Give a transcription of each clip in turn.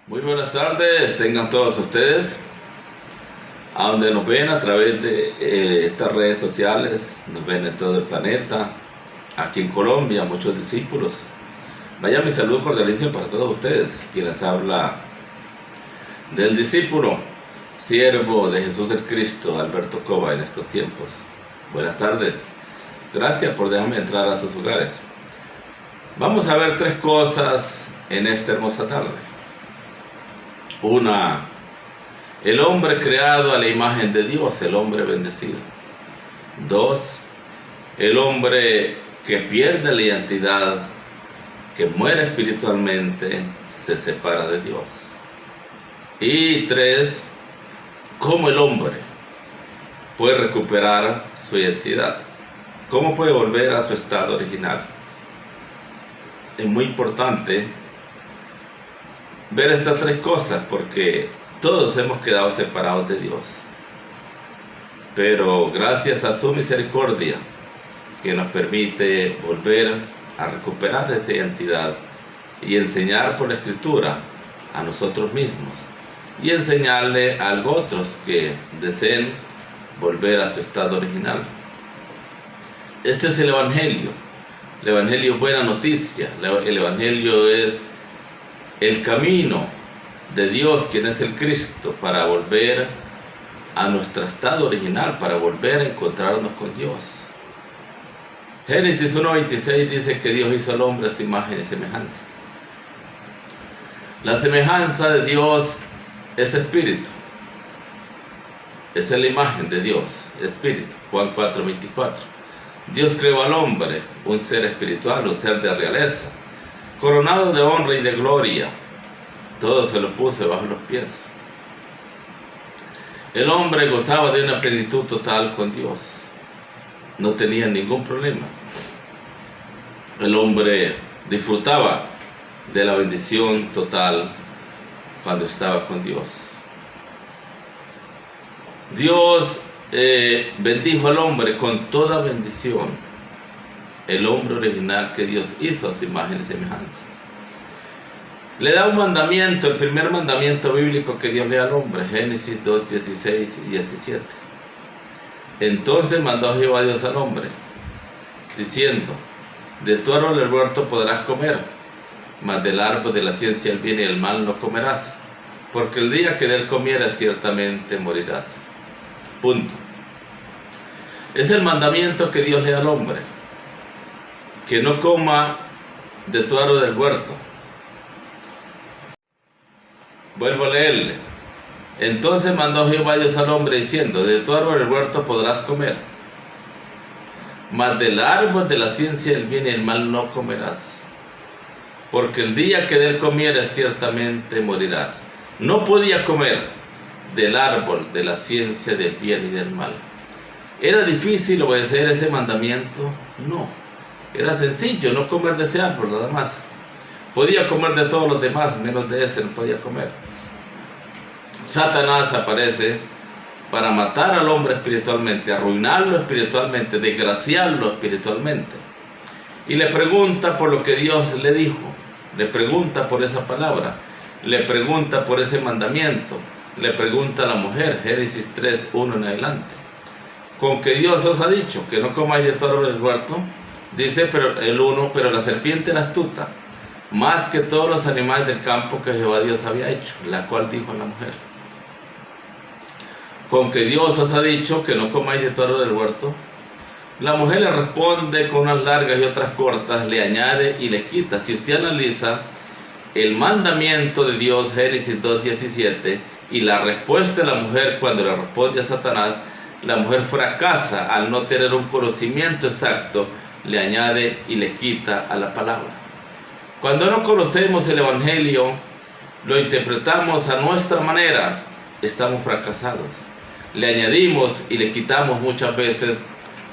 Muy buenas tardes, tengan todos ustedes, a donde nos ven a través de estas redes sociales, nos ven en todo el planeta, aquí en Colombia, muchos discípulos. Vaya mi saludo cordialísimo para todos ustedes, quien les habla del discípulo, siervo de Jesús del Cristo, Alberto Cova, en estos tiempos. Buenas tardes, gracias por dejarme entrar a sus hogares. Vamos a ver tres cosas en esta hermosa tarde. Una, el hombre creado a la imagen de Dios, el hombre bendecido. Dos, el hombre que pierde la identidad, que muere espiritualmente, se separa de Dios. Y tres, cómo el hombre puede recuperar su identidad, cómo puede volver a su estado original. Es muy importante ver estas tres cosas porque todos hemos quedado separados de Dios, pero gracias a su misericordia que nos permite volver a recuperar esa identidad y enseñar por la Escritura a nosotros mismos y enseñarle a otros que deseen volver a su estado original. Este es el Evangelio. El Evangelio es buena noticia. El Evangelio es el camino de Dios, quien es el Cristo, para volver a nuestro estado original, para volver a encontrarnos con Dios. Génesis 1:26 dice que Dios hizo al hombre a su imagen y semejanza. La semejanza de Dios es espíritu. Esa es la imagen de Dios, espíritu. Juan 4:24. Dios creó al hombre, un ser espiritual, un ser de realeza, coronado de honra y de gloria. Todo se lo puso bajo los pies. El hombre gozaba de una plenitud total con Dios. No tenía ningún problema. El hombre disfrutaba de la bendición total cuando estaba con Dios. Dios bendijo al hombre con toda bendición. El hombre original que Dios hizo a su imagen y semejanza. Le da un mandamiento, el primer mandamiento bíblico que Dios le da al hombre, Génesis 2:16 y 17. Entonces mandó Jehová Dios al hombre, diciendo: de tu árbol del huerto podrás comer, mas del árbol de la ciencia del bien y del mal no comerás, porque el día que de él comieras ciertamente morirás. Punto. Es el mandamiento que Dios le da al hombre, que no coma de tu árbol del huerto. Vuelvo a leerle. Entonces mandó Jehová Dios al hombre diciendo: de tu árbol del huerto podrás comer, mas del árbol de la ciencia del bien y el mal no comerás, porque el día que de él comieras ciertamente morirás. No podía comer del árbol de la ciencia del bien y del mal. ¿Era difícil obedecer ese mandamiento? No. Era sencillo, no comer de ese árbol, nada más. Podía comer de todos los demás, menos de ese no podía comer. Satanás aparece para matar al hombre espiritualmente, arruinarlo espiritualmente, desgraciarlo espiritualmente. Y le pregunta por lo que Dios le dijo, le pregunta por esa palabra, le pregunta por ese mandamiento, le pregunta a la mujer, Génesis 3:1 en adelante. Con que Dios os ha dicho que no comáis de todo el huerto, dice pero la serpiente era astuta, más que todos los animales del campo que Jehová Dios había hecho, la cual dijo a la mujer: con que Dios os ha dicho que no comáis de todo del huerto. La mujer le responde con unas largas y otras cortas, le añade y le quita. Si usted analiza el mandamiento de Dios, Génesis 2:17, y la respuesta de la mujer cuando le responde a Satanás, la mujer fracasa al no tener un conocimiento exacto, le añade y le quita a la palabra. Cuando no conocemos el Evangelio, lo interpretamos a nuestra manera, estamos fracasados. Le añadimos y le quitamos muchas veces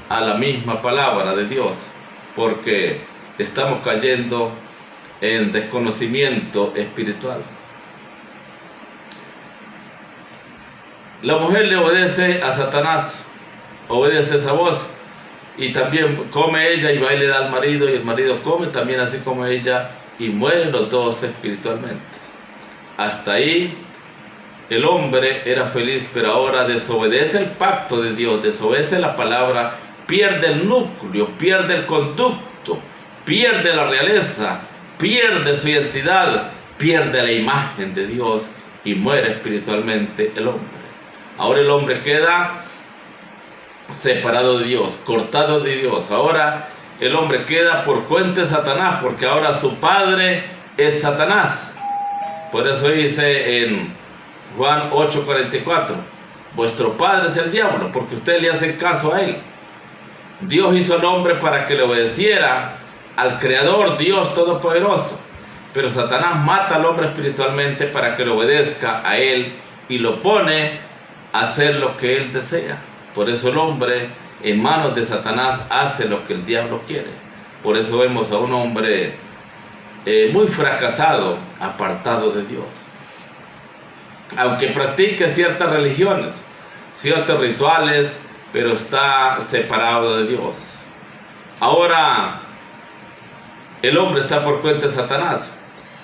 a la misma palabra de Dios, porque estamos cayendo en desconocimiento espiritual. La mujer le obedece a Satanás, obedece esa voz, y también come ella y va y le da al marido, y el marido come también así como ella, y mueren los dos espiritualmente. hasta ahí el hombre era feliz, pero ahora desobedece el pacto de Dios, desobedece la palabra, pierde el núcleo, pierde el conducto, pierde la realeza, pierde su identidad, pierde la imagen de Dios y muere espiritualmente el hombre. Ahora el hombre queda separado de Dios, cortado de Dios. Ahora el hombre queda por cuenta de Satanás, porque ahora su padre es Satanás. Por eso dice en Juan 8:44, vuestro padre es el diablo, porque ustedes le hacen caso a él. Dios hizo al hombre para que le obedeciera al Creador, Dios Todopoderoso, pero Satanás mata al hombre espiritualmente para que le obedezca a él y lo pone a hacer lo que él desea. Por eso el hombre en manos de Satanás hace lo que el diablo quiere. Por eso vemos a un hombre muy fracasado, apartado de Dios. Aunque practique ciertas religiones, ciertos rituales, pero está separado de Dios. Ahora el hombre está por cuenta de Satanás.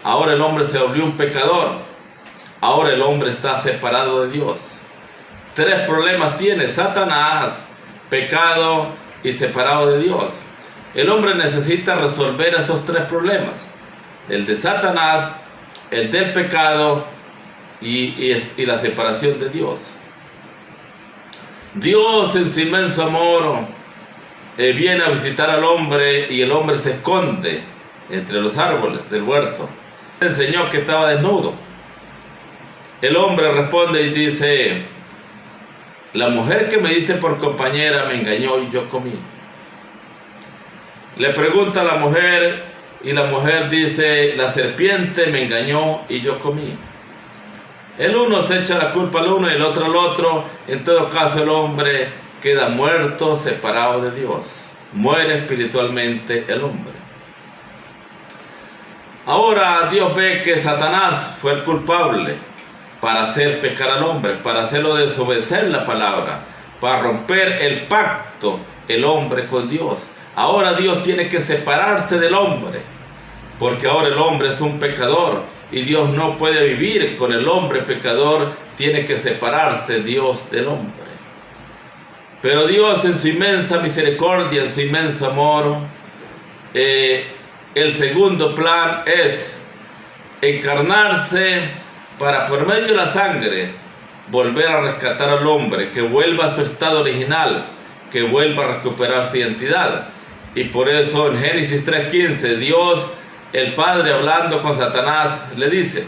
Ahora el hombre se volvió un pecador. Ahora el hombre está separado de Dios. 3 problemas tiene: Satanás, pecado y separado de Dios. El hombre necesita resolver esos 3 problemas: el de Satanás, el del pecado y la separación de Dios. Dios en su inmenso amor viene a visitar al hombre y el hombre se esconde entre los árboles del huerto. Le enseñó que estaba desnudo. El hombre responde y dice: la mujer que me diste por compañera me engañó y yo comí. Le pregunta a la mujer y la mujer dice: la serpiente me engañó y yo comí. El uno se echa la culpa al uno y el otro al otro. En todo caso el hombre queda muerto, separado de Dios. Muere espiritualmente el hombre. Ahora Dios ve que Satanás fue el culpable para hacer pecar al hombre, para hacerlo desobedecer la palabra, para romper el pacto el hombre con Dios. Ahora Dios tiene que separarse del hombre, porque ahora el hombre es un pecador y Dios no puede vivir con el hombre pecador. Tiene que separarse Dios del hombre. Pero Dios en su inmensa misericordia, en su inmenso amor, el segundo plan es encarnarse para, por medio de la sangre, volver a rescatar al hombre, que vuelva a su estado original, que vuelva a recuperar su identidad. Y por eso en Génesis 3:15, Dios, el Padre, hablando con Satanás, le dice: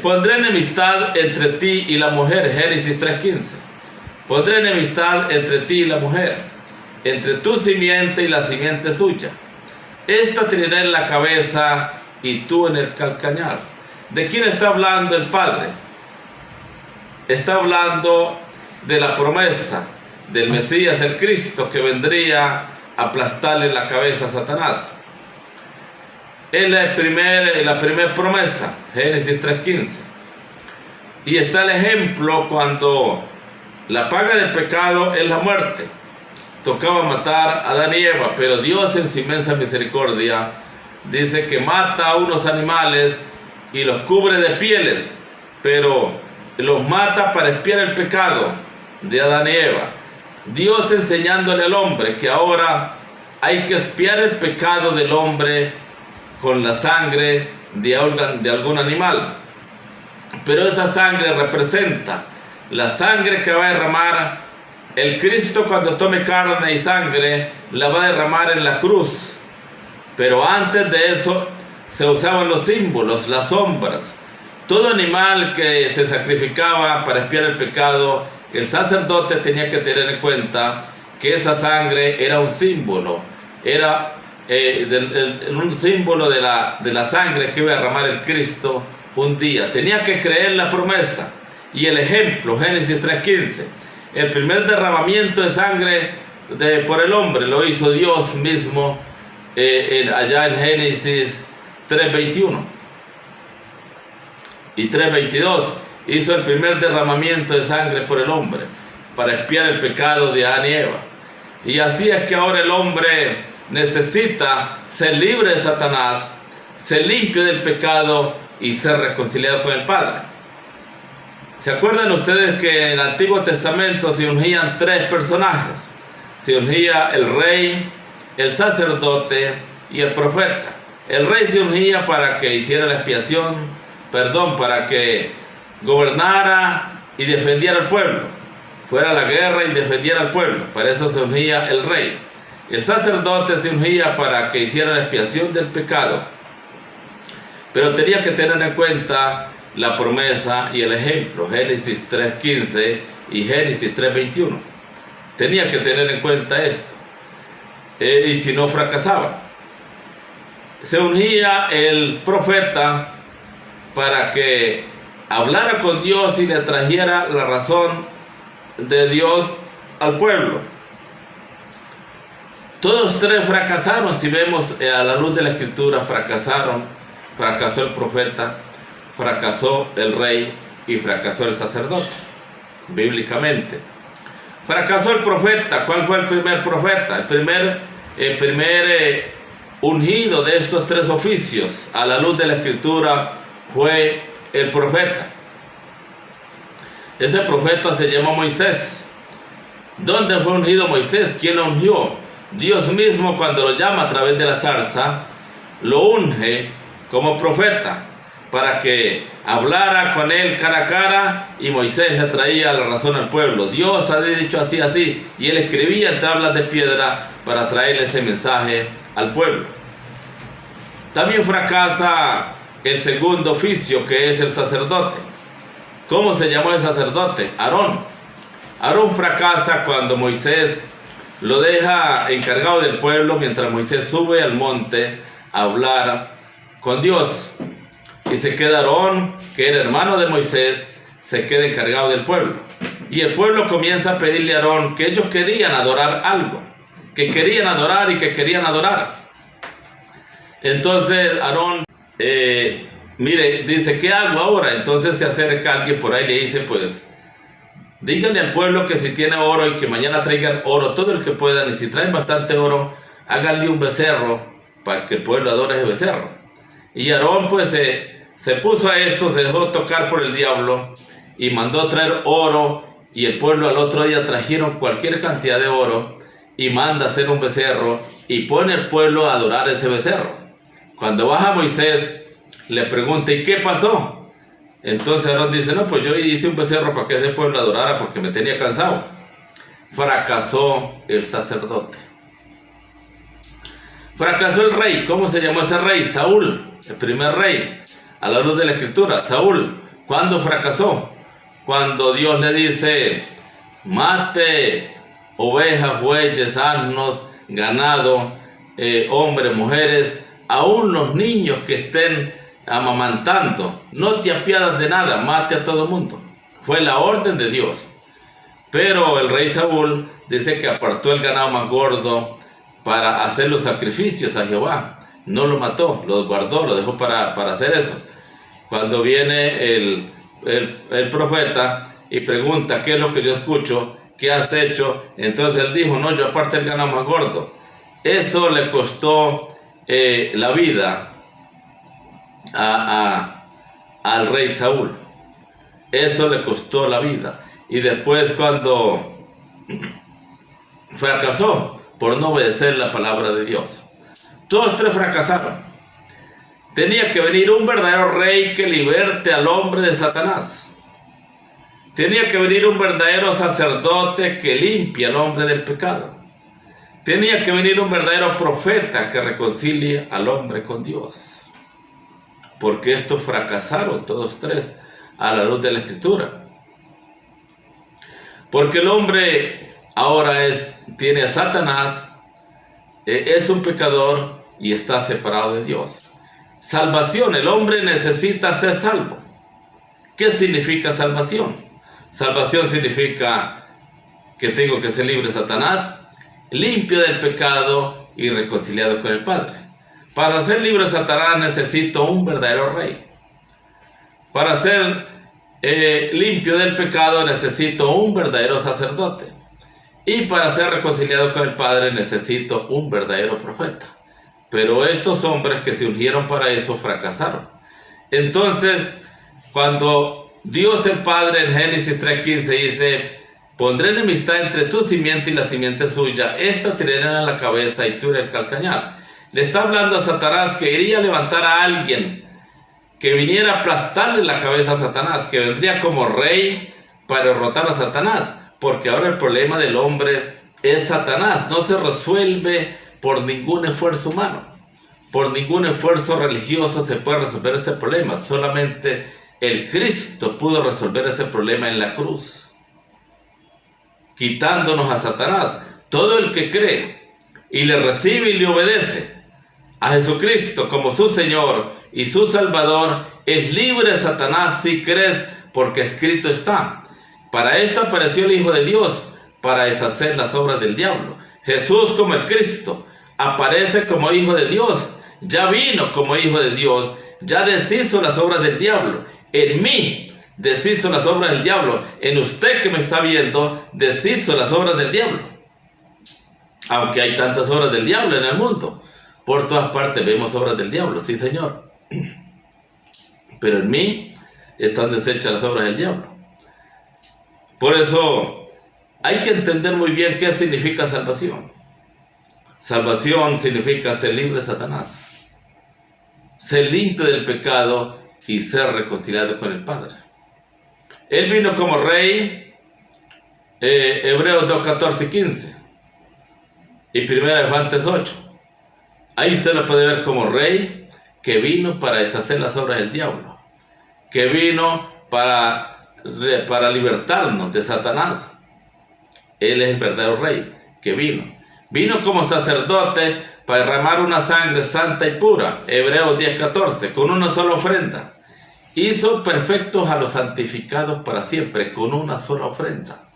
pondré enemistad entre ti y la mujer. Génesis 3:15. Pondré enemistad entre ti y la mujer, entre tu simiente y la simiente suya. Esta te herirá en la cabeza y tú en el calcañar. ¿De quién está hablando el Padre? Está hablando de la promesa del Mesías, el Cristo, que vendría a aplastarle la cabeza a Satanás. Es la primera promesa, Génesis 3:15. Y está el ejemplo cuando la paga del pecado es la muerte. Tocaba matar a Adán y Eva, pero Dios en su inmensa misericordia dice que mata a unos animales y los cubre de pieles, pero los mata para expiar el pecado de Adán y Eva. Dios enseñándole al hombre que ahora hay que expiar el pecado del hombre con la sangre de algún animal. Pero esa sangre representa la sangre que va a derramar el Cristo cuando tome carne y sangre, la va a derramar en la cruz. Pero antes de eso se usaban los símbolos, las sombras. Todo animal que se sacrificaba para expiar el pecado, el sacerdote tenía que tener en cuenta que esa sangre era un símbolo, era un símbolo de la sangre que iba a derramar el Cristo un día. Tenía que creer la promesa y el ejemplo, Génesis 3:15. El primer derramamiento de sangre por el hombre lo hizo Dios mismo allá en Génesis 3:21 y 3:22. Hizo el primer derramamiento de sangre por el hombre para expiar el pecado de Adán y Eva. Y así es que ahora el hombre necesita ser libre de Satanás, ser limpio del pecado y ser reconciliado con el Padre. ¿Se acuerdan ustedes que en el Antiguo Testamento se ungían tres personajes? Se ungía el rey, el sacerdote y el profeta. El rey se ungía para que hiciera la expiación, para que gobernara y defendiera al pueblo, fuera a la guerra y defendiera al pueblo. Para eso se ungía el rey. El sacerdote se ungía para que hiciera la expiación del pecado, pero tenía que tener en cuenta la promesa y el ejemplo, Génesis 3:15 y Génesis 3:21. Tenía que tener en cuenta esto, y si no fracasaba. Se ungía el profeta para que hablara con Dios y le trajera la razón de Dios al pueblo. Todos tres fracasaron. Si vemos a la luz de la Escritura, fracasaron. Fracasó el profeta, fracasó el rey y fracasó el sacerdote, bíblicamente. Fracasó el profeta. ¿Cuál fue el primer profeta? El primer ungido de estos tres oficios a la luz de la Escritura fue el profeta. Ese profeta se llama Moisés. ¿Dónde fue ungido Moisés? ¿Quién lo ungió? Dios mismo, cuando lo llama a través de la zarza, lo unge como profeta para que hablara con él cara a cara, y Moisés le traía la razón al pueblo. Dios ha dicho así, así, y él escribía en tablas de piedra para traerle ese mensaje al pueblo. También fracasa el segundo oficio, que es el sacerdote. ¿Cómo se llamó el sacerdote? Aarón. Aarón fracasa cuando Moisés lo deja encargado del pueblo, mientras Moisés sube al monte a hablar con Dios. Y se queda Aarón, que era hermano de Moisés, se queda encargado del pueblo. Y el pueblo comienza a pedirle a Aarón que ellos querían adorar algo, que querían adorar y que querían adorar. Entonces Aarón, dice, ¿qué hago ahora? Entonces se acerca alguien por ahí y le dice, pues, díganle al pueblo que si tiene oro y que mañana traigan oro, todo el que puedan, y si traen bastante oro, háganle un becerro para que el pueblo adore ese becerro. Y Aarón pues se puso a esto, se dejó tocar por el diablo y mandó traer oro, y el pueblo al otro día trajeron cualquier cantidad de oro y manda hacer un becerro y pone al pueblo a adorar ese becerro. Cuando baja Moisés, le pregunta, ¿y qué pasó? Entonces Aarón dice, no, pues yo hice un becerro para que ese pueblo adorara porque me tenía cansado. Fracasó el sacerdote. Fracasó el rey. ¿Cómo se llamó ese rey? Saúl, el primer rey, a la luz de la Escritura. Saúl, ¿cuándo fracasó? Cuando Dios le dice, mate ovejas, bueyes, asnos, ganado, hombres, mujeres, aún los niños que estén amamantando, no te apiadas de nada, mate a todo mundo. Fue la orden de Dios. Pero el rey Saúl dice que apartó el ganado más gordo para hacer los sacrificios a Jehová. No lo mató, lo guardó, lo dejó para hacer eso. Cuando viene el profeta y pregunta, ¿qué es lo que yo escucho? ¿Qué has hecho? Entonces él dijo, no, yo aparté el ganado más gordo. Eso le costó la vida al rey Saúl. Eso le costó la vida. Y después, cuando fracasó por no obedecer la palabra de Dios, todos tres fracasaron. Tenía que venir un verdadero rey que liberte al hombre de Satanás. Tenía que venir un verdadero sacerdote que limpie al hombre del pecado. Tenía que venir un verdadero profeta que reconcilie al hombre con Dios. Porque estos fracasaron todos tres a la luz de la Escritura. Porque el hombre ahora tiene a Satanás, es un pecador y está separado de Dios. Salvación, el hombre necesita ser salvo. ¿Qué significa salvación? Salvación significa que tengo que ser libre de Satanás, limpio del pecado y reconciliado con el Padre. Para ser libre de Satanás necesito un verdadero rey. Para ser limpio del pecado necesito un verdadero sacerdote. Y para ser reconciliado con el Padre necesito un verdadero profeta. pero estos hombres que se ungieron para eso fracasaron. Entonces, cuando Dios el Padre en Génesis 3:15 dice: pondré enemistad entre tu simiente y la simiente suya, esta te herirá en la cabeza y tú en el calcañar. Le está hablando a Satanás que iría a levantar a alguien que viniera a aplastarle la cabeza a Satanás, que vendría como rey para derrotar a Satanás, porque ahora el problema del hombre es Satanás. No se resuelve por ningún esfuerzo humano, por ningún esfuerzo religioso se puede resolver este problema. Solamente el Cristo pudo resolver ese problema en la cruz, quitándonos a Satanás. Todo el que cree y le recibe y le obedece a Jesucristo como su Señor y su Salvador es libre de Satanás si crees, porque escrito está: para esto apareció el Hijo de Dios, para deshacer las obras del diablo. Jesús, como el Cristo, aparece como Hijo de Dios, ya vino como Hijo de Dios, ya deshizo las obras del diablo. En mí deshizo las obras del diablo. En usted que me está viendo, deshizo las obras del diablo. Aunque hay tantas obras del diablo en el mundo, por todas partes vemos obras del diablo, sí Señor. Pero en mí están deshechas las obras del diablo. Por eso hay que entender muy bien qué significa salvación. Salvación significa ser libre de Satanás, ser limpio del pecado y ser reconciliado con el Padre. Él vino como rey, Hebreos 2, 14 y 15, y 1 Juan 3, 8. Ahí usted lo puede ver como rey que vino para deshacer las obras del diablo, que vino para libertarnos de Satanás. Él es el verdadero rey que vino. Vino como sacerdote para derramar una sangre santa y pura, Hebreos 10, 14, con una sola ofrenda. Hizo perfectos a los santificados para siempre, con una sola ofrenda.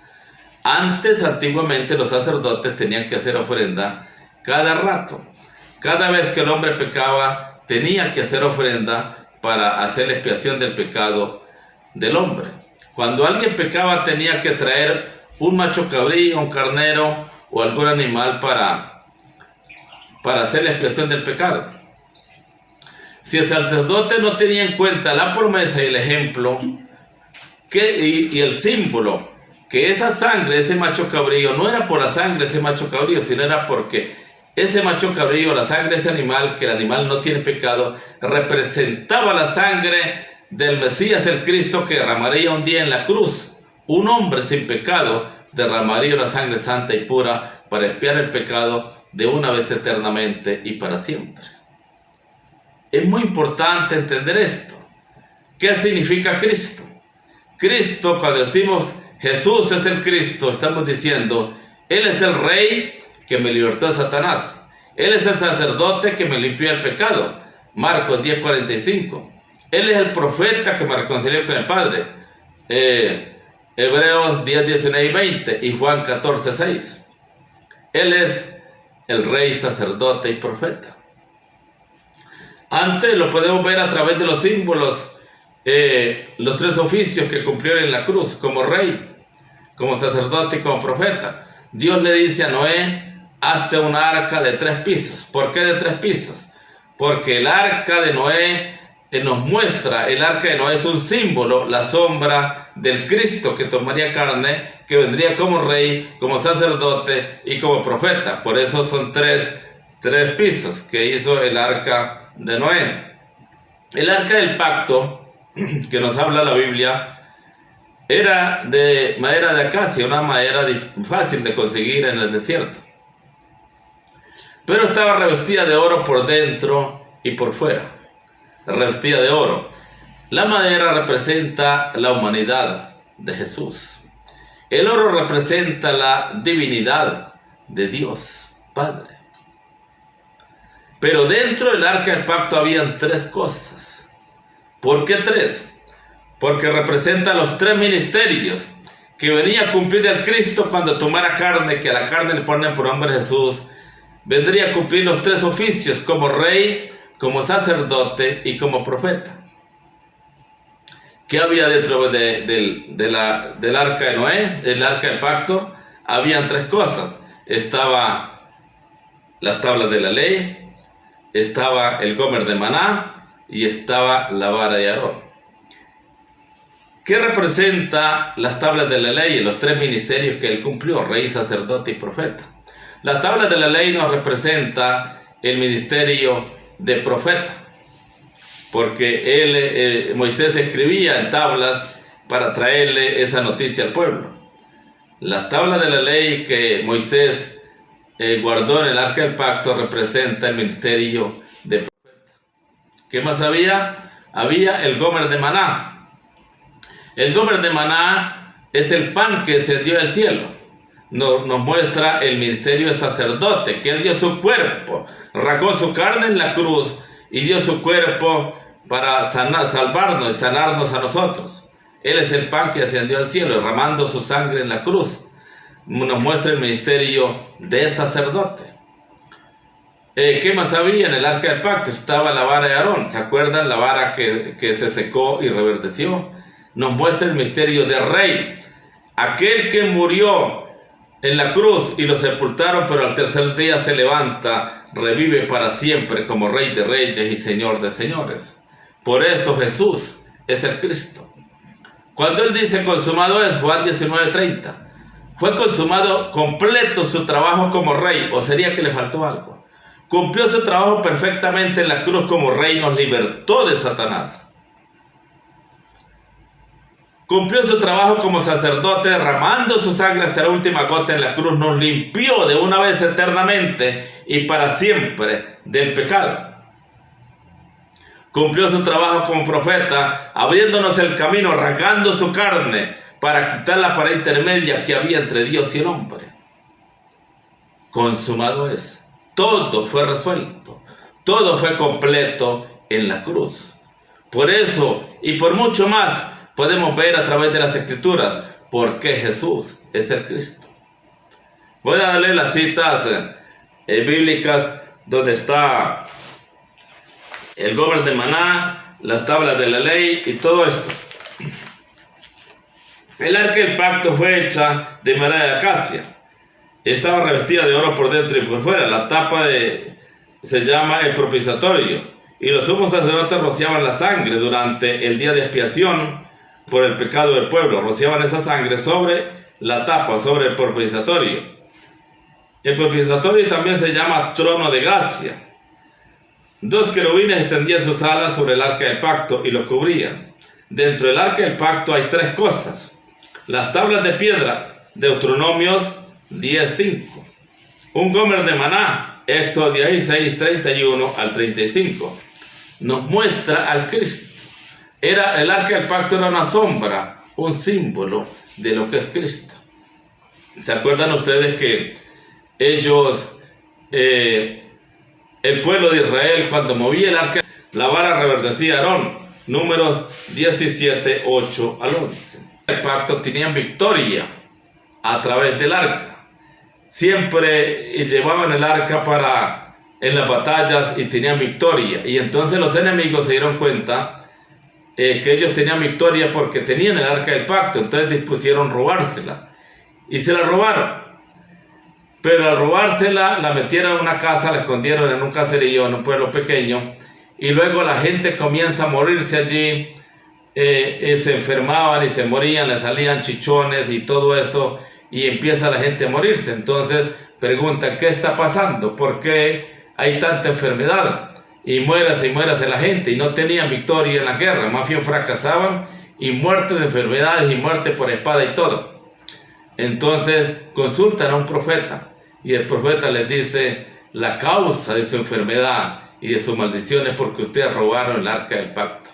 Antes, antiguamente, los sacerdotes tenían que hacer ofrenda cada rato. Cada vez que el hombre pecaba, tenía que hacer ofrenda para hacer la expiación del pecado del hombre. Cuando alguien pecaba, tenía que traer un macho cabrío, un carnero o algún animal para hacer la expiación del pecado. Si el sacerdote no tenía en cuenta la promesa y el ejemplo y el símbolo, que esa sangre, ese macho cabrío, no era por la sangre de ese macho cabrío, sino era porque ese macho cabrío, la sangre de ese animal, que el animal no tiene pecado, representaba la sangre del Mesías, el Cristo, que derramaría un día en la cruz. Un hombre sin pecado derramaría una sangre santa y pura para expiar el pecado de una vez eternamente y para siempre. Es muy importante entender esto. ¿Qué significa Cristo? Cristo, cuando decimos Jesús es el Cristo, estamos diciendo: Él es el Rey que me libertó de Satanás. Él es el sacerdote que me limpió el pecado, Marcos 10, 45. Él es el profeta que me reconcilió con el Padre, Hebreos 10, 19 y 20 y Juan 14, 6. Él es el Rey, sacerdote y profeta. Antes lo podemos ver a través de los símbolos, los tres oficios que cumplió en la cruz, como rey, como sacerdote y como profeta. Dios le dice a Noé: hazte una arca de 3 pisos. ¿Por qué de 3 pisos? Porque el arca de Noé nos muestra, el arca de Noé es un símbolo, la sombra del Cristo que tomaría carne, que vendría como rey, como sacerdote y como profeta. Por eso son tres pisos que hizo el arca de Noé. El arca del pacto que nos habla la Biblia era de madera de acacia, una madera fácil de conseguir en el desierto, pero estaba revestida de oro por dentro y por fuera, revestida de oro. La madera representa la humanidad de Jesús. El oro representa la divinidad de Dios Padre. Pero dentro del arca del pacto habían 3 cosas. ¿Por qué 3? Porque representa los 3 ministerios que venía a cumplir el Cristo cuando tomara carne, que a la carne le ponen por nombre Jesús. Vendría a cumplir los 3 oficios, como rey, como sacerdote y como profeta. ¿Qué había dentro del arca de Noé, el arca del pacto? Habían 3 cosas. Estaba las tablas de la ley, estaba el gomer de maná y estaba la vara de Aarón. ¿Qué representa las tablas de la ley y los tres ministerios que él cumplió, rey, sacerdote y profeta? Las tablas de la ley nos representa el ministerio de profeta, porque Moisés escribía en tablas para traerle esa noticia al pueblo. Las tablas de la ley que Moisés guardó en el arca del pacto representa el ministerio de profeta. ¿Qué más había? Había el gomer de maná. El gomer de maná es el pan que descendió del cielo. Nos muestra el ministerio de sacerdote, que él dio su cuerpo, rasgó su carne en la cruz y dio su cuerpo para salvarnos y sanarnos a nosotros. Él es el pan que ascendió al cielo, derramando su sangre en la cruz. Nos muestra el ministerio de sacerdote. ¿Qué más había en el arca del pacto? Estaba la vara de Aarón. ¿Se acuerdan? La vara que se secó y reverdeció. Nos muestra el misterio de rey. Aquel que murió en la cruz y lo sepultaron, pero al tercer día se levanta, revive para siempre como Rey de Reyes y Señor de Señores. Por eso Jesús es el Cristo. Cuando él dice consumado es, Juan 19:30, fue consumado completo su trabajo como rey, o sería que le faltó algo. Cumplió su trabajo perfectamente en la cruz como rey, nos libertó de Satanás. Cumplió su trabajo como sacerdote, derramando su sangre hasta la última gota en la cruz, nos limpió de una vez eternamente y para siempre del pecado. Cumplió su trabajo como profeta, abriéndonos el camino, rasgando su carne para quitar la pared intermedia que había entre Dios y el hombre. Consumado es. Todo fue resuelto, todo fue completo en la cruz. Por eso y por mucho más podemos ver a través de las Escrituras por qué Jesús es el Cristo. Voy a darle las citas bíblicas donde está el gomer de maná, las tablas de la ley y todo esto. El arca del pacto fue hecha de madera de acacia. Estaba revestida de oro por dentro y por fuera. La tapa se llama el propiciatorio. Y los sumos sacerdotes rociaban la sangre durante el día de expiación por el pecado del pueblo. Rociaban esa sangre sobre la tapa, sobre el propiciatorio. El propiciatorio también se llama trono de gracia. Dos querubines extendían sus alas sobre el arca del pacto y lo cubrían. Dentro del arca del pacto hay tres cosas: las tablas de piedra, Deuteronomios 10:5. Un gomer de maná, Éxodo 16:31 al 35. Nos muestra al Cristo. El arca del pacto era una sombra, un símbolo de lo que es Cristo. ¿Se acuerdan ustedes que ellos, el pueblo de Israel, cuando movía el arca, la vara reverdecía a Aarón? Números 17:8 al 11. El pacto tenían victoria a través del arca. Siempre llevaban el arca en las batallas y tenían victoria. Y entonces los enemigos se dieron cuenta que ellos tenían victoria porque tenían el arca del pacto. Entonces dispusieron robársela. Y se la robaron. Pero al robársela, la metieron en una casa, la escondieron en un caserío, en un pueblo pequeño. Y luego la gente comienza a morirse allí. Se enfermaban y se morían, les salían chichones y todo eso. Y empieza la gente a morirse. Entonces preguntan, ¿qué está pasando? ¿Por qué hay tanta enfermedad? Y muérase la gente. Y no tenían victoria en la guerra. Más bien fracasaban y muerte de enfermedades y muerte por espada y todo. Entonces consultan a un profeta. Y el profeta les dice, la causa de su enfermedad y de su maldición es porque ustedes robaron el arca del pacto.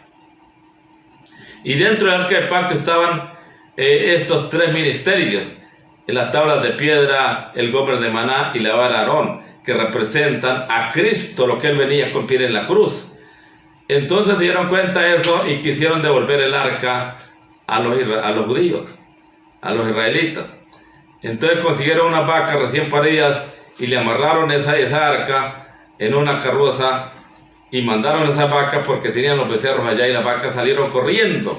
Y dentro del arca del pacto estaban estos tres ministerios: las tablas de piedra, el gomer de maná y la vara de Aarón, que representan a Cristo, lo que él venía a cumplir en la cruz. Entonces se dieron cuenta de eso y quisieron devolver el arca a los judíos, a los israelitas. Entonces consiguieron unas vacas recién paridas y le amarraron esa arca en una carroza y mandaron esas vacas porque tenían los becerros allá, y las vacas salieron corriendo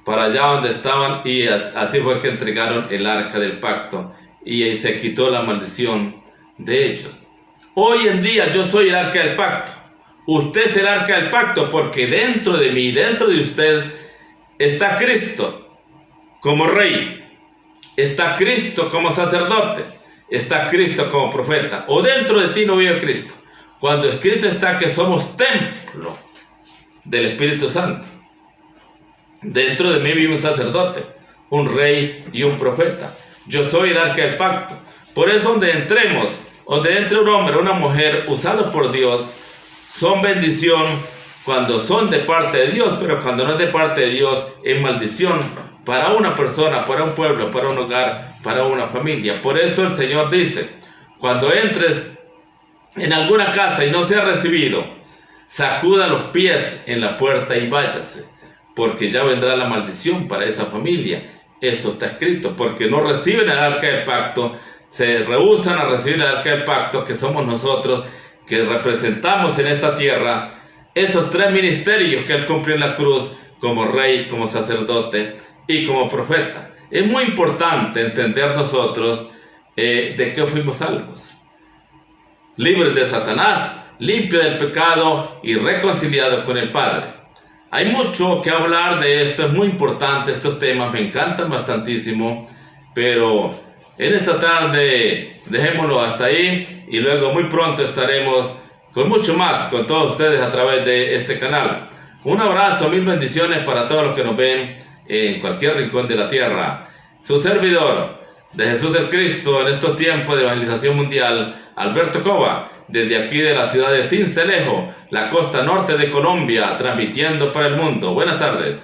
para allá donde estaban, y así fue que entregaron el arca del pacto y se quitó la maldición de ellos. Hoy en día yo soy el arca del pacto. Usted es el arca del pacto porque dentro de mí, dentro de usted, está Cristo como rey. Está Cristo como sacerdote. Está Cristo como profeta. O dentro de ti no vive Cristo. Cuando escrito está que somos templo del Espíritu Santo. Dentro de mí vive un sacerdote, un rey y un profeta. Yo soy el arca del pacto. Por eso donde entremos, donde entre un hombre o una mujer usados por Dios, son bendición cuando son de parte de Dios, pero cuando no es de parte de Dios, es maldición para una persona, para un pueblo, para un hogar, para una familia. Por eso el Señor dice, cuando entres en alguna casa y no sea recibido, sacuda los pies en la puerta y váyase, porque ya vendrá la maldición para esa familia. Eso está escrito, porque no reciben el arca del pacto, se rehúsan a recibir el arca del pacto, que somos nosotros, que representamos en esta tierra esos tres ministerios que Él cumplió en la cruz, como rey, como sacerdote y como profeta. Es muy importante entender nosotros de qué fuimos salvos. Libres de Satanás, limpios del pecado y reconciliados con el Padre. Hay mucho que hablar de esto, es muy importante, estos temas me encantan bastantísimo, pero en esta tarde dejémoslo hasta ahí y luego muy pronto estaremos con mucho más con todos ustedes a través de este canal. Un abrazo, mil bendiciones para todos los que nos ven en cualquier rincón de la tierra. Su servidor de Jesús del Cristo en estos tiempos de evangelización mundial, Alberto Cova, desde aquí de la ciudad de Sincelejo, la costa norte de Colombia, transmitiendo para el mundo. Buenas tardes.